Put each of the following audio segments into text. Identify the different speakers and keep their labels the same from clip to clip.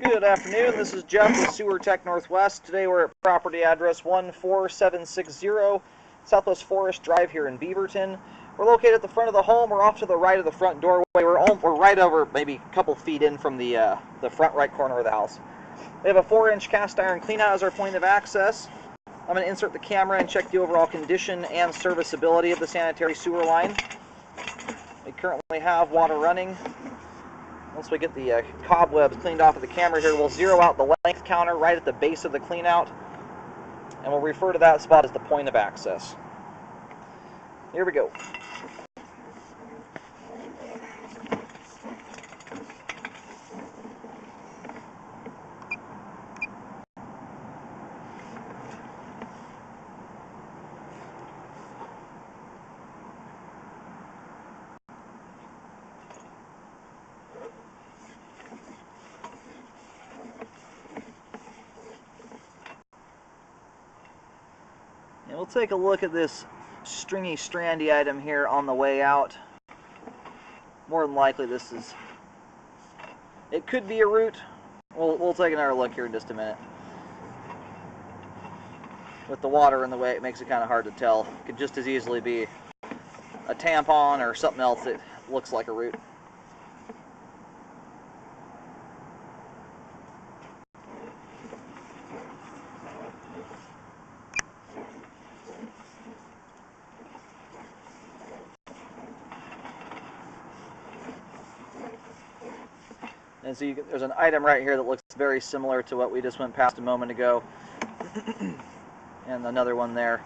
Speaker 1: Good afternoon, this is Jeff with Sewer Tech Northwest. Today we're at property address 14760 Southwest Forest Drive here in Beaverton. We're located at the front of the home. We're off to the right of the front doorway. We're right over, maybe a couple feet in from the front right corner of the house. We have a 4-inch cast iron cleanout as our point of access. I'm going to insert the camera and check the overall condition and serviceability of the sanitary sewer line. We currently have water running. Once we get the cobwebs cleaned off of the camera here, we'll zero out the length counter right at the base of the cleanout, and we'll refer to that spot as the point of access. Here we go. And we'll take a look at this stringy, strandy item here on the way out. More than likely it could be a root. We'll take another look here in just a minute. With the water in the way, it makes it kind of hard to tell. It could just as easily be a tampon or something else that looks like a root. And so there's an item right here that looks very similar to what we just went past a moment ago. And another one there.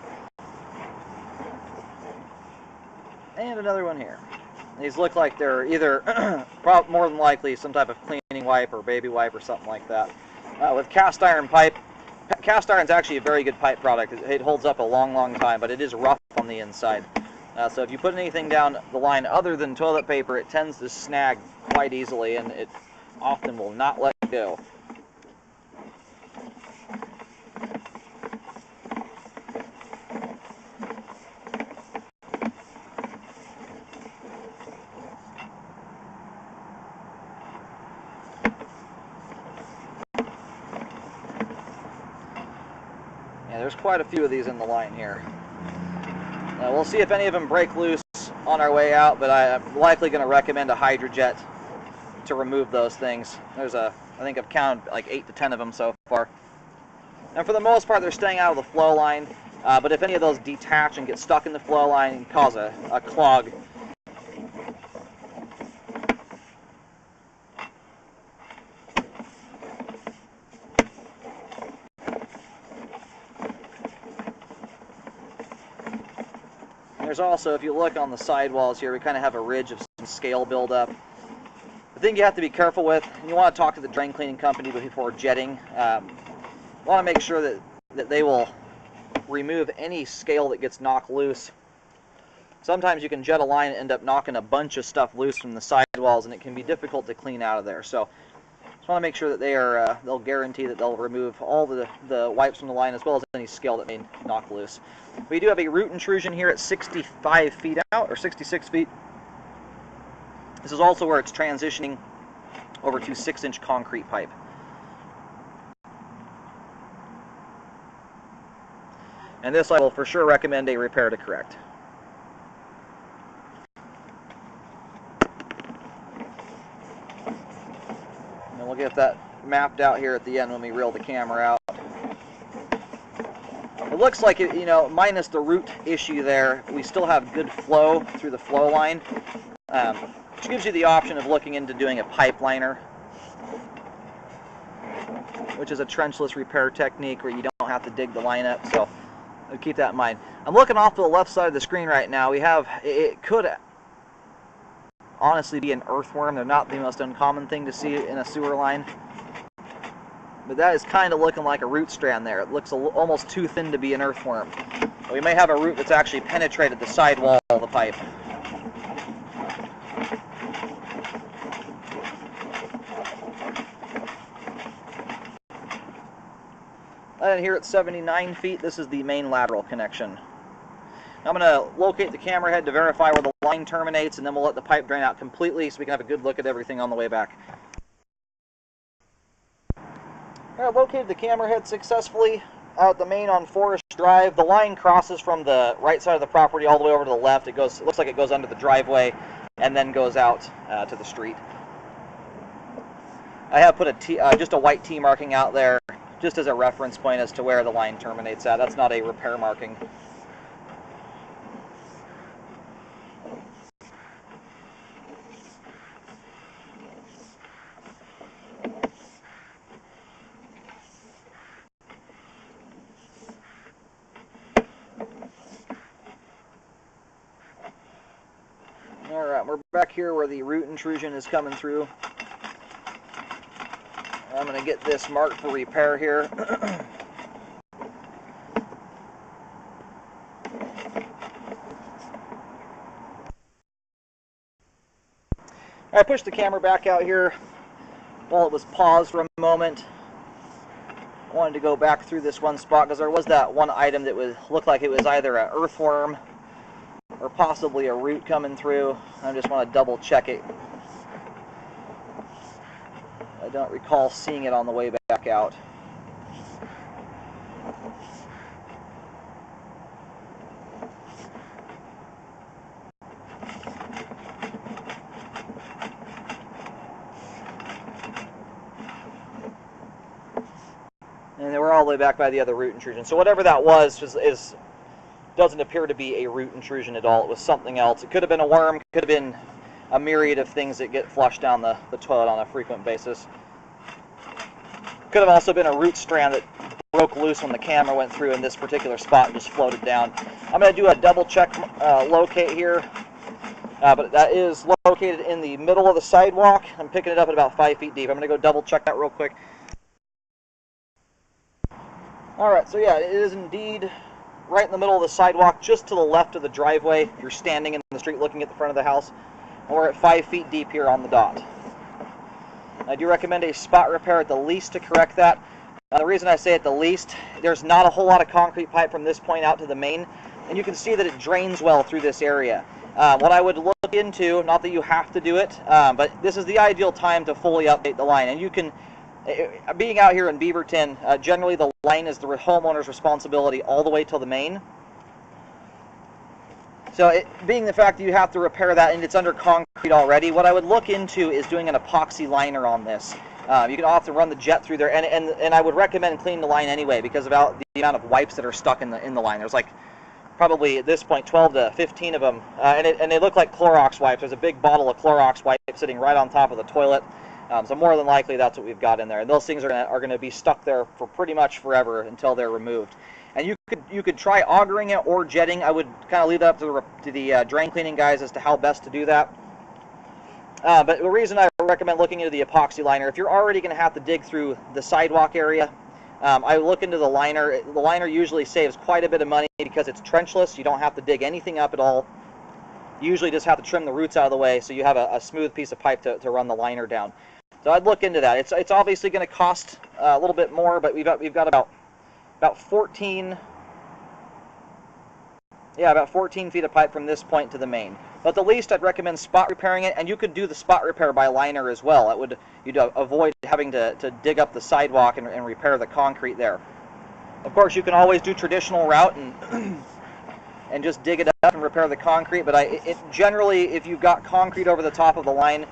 Speaker 1: And another one here. These look like they're either, more than likely, some type of cleaning wipe or baby wipe or something like that. With cast iron pipe, cast iron is actually a very good pipe product. It holds up a long, long time, but it is rough on the inside. So if you put anything down the line other than toilet paper, it tends to snag quite easily, and it often will not let go. Yeah, there's quite a few of these in the line here. We'll see if any of them break loose on our way out, but I'm likely going to recommend a Hydrojet to remove those things. I think I've counted like 8 to 10 of them so far. And for the most part, they're staying out of the flow line, but if any of those detach and get stuck in the flow line and cause a clog, there's also, if you look on the sidewalls here, we kind of have a ridge of some scale buildup. The thing you have to be careful with, and you want to talk to the drain cleaning company before jetting. You want to make sure that they will remove any scale that gets knocked loose. Sometimes you can jet a line and end up knocking a bunch of stuff loose from the sidewalls, and it can be difficult to clean out of there. So just want to make sure that they'll guarantee that they'll remove all the wipes from the line as well as any scale that may knock loose. We do have a root intrusion here at 65 feet out, or 66 feet. This is also where it's transitioning over to 6-inch concrete pipe. And this I will for sure recommend a repair to correct. And we'll get that mapped out here at the end when we reel the camera out. It looks like, minus the root issue there, we still have good flow through the flow line, which gives you the option of looking into doing a pipe liner, which is a trenchless repair technique where you don't have to dig the line up, so keep that in mind. I'm looking off to the left side of the screen right now. It could honestly be an earthworm. They're not the most uncommon thing to see in a sewer line. But that is kind of looking like a root strand there. It looks almost too thin to be an earthworm. We may have a root that's actually penetrated the sidewall of the pipe. And here at 79 feet, this is the main lateral connection. I'm going to locate the camera head to verify where the line terminates, and then we'll let the pipe drain out completely so we can have a good look at everything on the way back. I located the camera head successfully out at the main on Forest Drive. The line crosses from the right side of the property all the way over to the left. It looks like it goes under the driveway and then goes out to the street. I have put just a white T marking out there just as a reference point as to where the line terminates at. That's not a repair marking. Alright, we're back here where the root intrusion is coming through. I'm going to get this marked for repair here. I pushed the camera back out here while it was paused for a moment. I wanted to go back through this one spot because there was that one item that looked like it was either an earthworm or possibly a root coming through. I just want to double check it. I don't recall seeing it on the way back out. And then we're all the way back by the other root intrusion. So whatever that was doesn't appear to be a root intrusion at all. It was something else. It could have been a worm, could have been a myriad of things that get flushed down the toilet on a frequent basis. Could have also been a root strand that broke loose when the camera went through in this particular spot and just floated down. I'm going to do a double check locate here, but that is located in the middle of the sidewalk. I'm picking it up at about 5 feet deep. I'm going to go double check that real quick. Alright, so yeah, it is indeed right in the middle of the sidewalk, just to the left of the driveway. You're standing in the street looking at the front of the house, and we're at 5 feet deep here on the dot. I do recommend a spot repair at the least to correct that. The reason I say at the least, there's not a whole lot of concrete pipe from this point out to the main, and you can see that it drains well through this area. What I would look into, not that you have to do it, but this is the ideal time to fully update the line. And you can, being out here in Beaverton, generally the line is the homeowner's responsibility all the way till the main. So being the fact that you have to repair that and it's under concrete already, what I would look into is doing an epoxy liner on this. You can often run the jet through there, and I would recommend cleaning the line anyway because of the amount of wipes that are stuck in the line. There's like probably at this point 12 to 15 of them, and they look like Clorox wipes. There's a big bottle of Clorox wipes sitting right on top of the toilet. So more than likely that's what we've got in there, and those things are going to be stuck there for pretty much forever until they're removed. And you could try augering it or jetting. I would kind of leave that up to the drain cleaning guys as to how best to do that. But the reason I recommend looking into the epoxy liner, if you're already going to have to dig through the sidewalk area, I look into the liner. The liner usually saves quite a bit of money because it's trenchless. You don't have to dig anything up at all. You usually just have to trim the roots out of the way so you have a smooth piece of pipe to run the liner down. So I'd look into that. It's obviously going to cost a little bit more, but we've got about 14 feet of pipe from this point to the main. But at the least, I'd recommend spot repairing it, and you could do the spot repair by liner as well. You'd avoid having to dig up the sidewalk and repair the concrete there. Of course, you can always do traditional route and just dig it up and repair the concrete. But generally, if you've got concrete over the top of the line,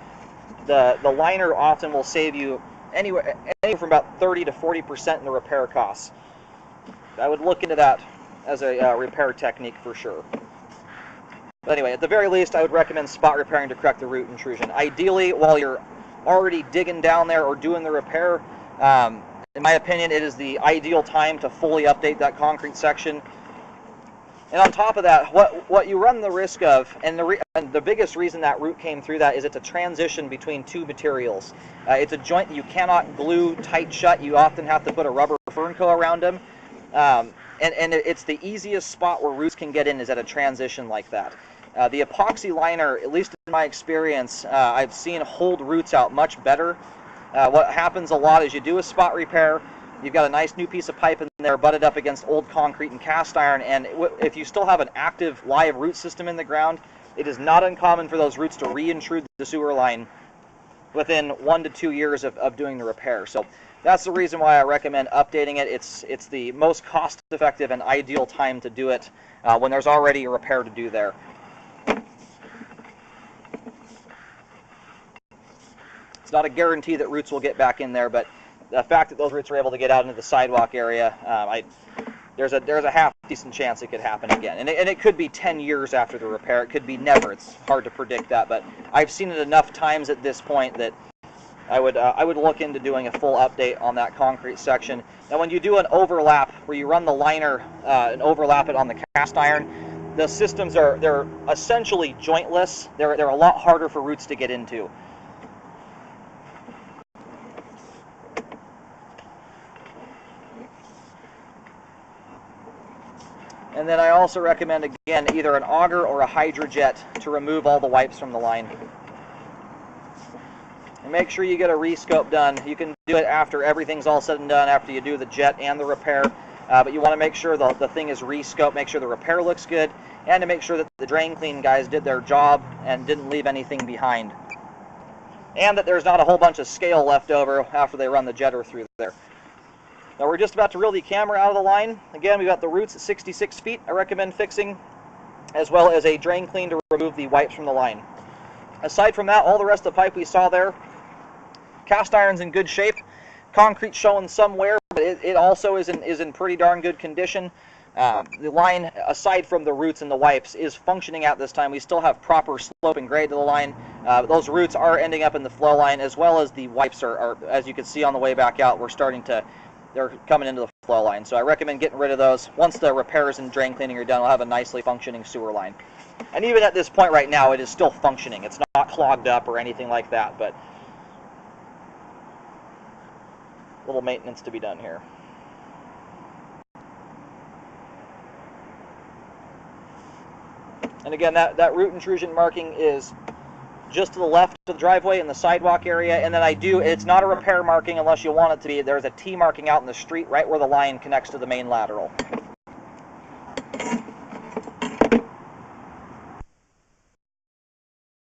Speaker 1: the liner often will save you anywhere from about 30 to 40% in the repair costs. I would look into that as a repair technique for sure. But anyway, at the very least, I would recommend spot repairing to correct the root intrusion. Ideally, while you're already digging down there or doing the repair, in my opinion, it is the ideal time to fully update that concrete section. And on top of that, what you run the risk of, and the biggest reason that root came through that is it's a transition between two materials. It's a joint that you cannot glue tight shut. You often have to put a rubber fernco around them. And it's the easiest spot where roots can get in is at a transition like that. The epoxy liner, at least in my experience, I've seen hold roots out much better. What happens a lot is you do a spot repair, you've got a nice new piece of pipe in there butted up against old concrete and cast iron, and if you still have an active live root system in the ground, it is not uncommon for those roots to re-intrude the sewer line within 1 to 2 years of doing the repair. So That's the reason why I recommend updating it. It's the most cost-effective and ideal time to do it when there's already a repair to do there. It's not a guarantee that roots will get back in there, but the fact that those roots are able to get out into the sidewalk area, there's a half decent chance it could happen again. And it could be 10 years after the repair. It could be never. It's hard to predict that, but I've seen it enough times at this point that I would look into doing a full update on that concrete section. Now, when you do an overlap where you run the liner and overlap it on the cast iron, the systems they're essentially jointless. They're a lot harder for roots to get into. And then I also recommend, again, either an auger or a hydrojet to remove all the wipes from the line. And make sure you get a rescope done. You can do it after everything's all said and done, after you do the jet and the repair. But you want to make sure the thing is rescoped, make sure the repair looks good, and to make sure that the drain clean guys did their job and didn't leave anything behind. And that there's not a whole bunch of scale left over after they run the jetter through there. Now we're just about to reel the camera out of the line. Again, we've got the roots at 66 feet I recommend fixing, as well as a drain clean to remove the wipes from the line. Aside from that, all the rest of the pipe we saw there, cast iron's in good shape. Concrete showing some wear, but it also is in pretty darn good condition. The line, aside from the roots and the wipes, is functioning at this time. We still have proper slope and grade to the line. Those roots are ending up in the flow line, as well as the wipes are, as you can see on the way back out, they're coming into the flow line. So I recommend getting rid of those. Once the repairs and drain cleaning are done, we'll have a nicely functioning sewer line. And even at this point right now, it is still functioning. It's not clogged up or anything like that, but little maintenance to be done here. And again, that root intrusion marking is just to the left of the driveway in the sidewalk area, and then it's not a repair marking unless you want it to be. There's a T marking out in the street right where the line connects to the main lateral.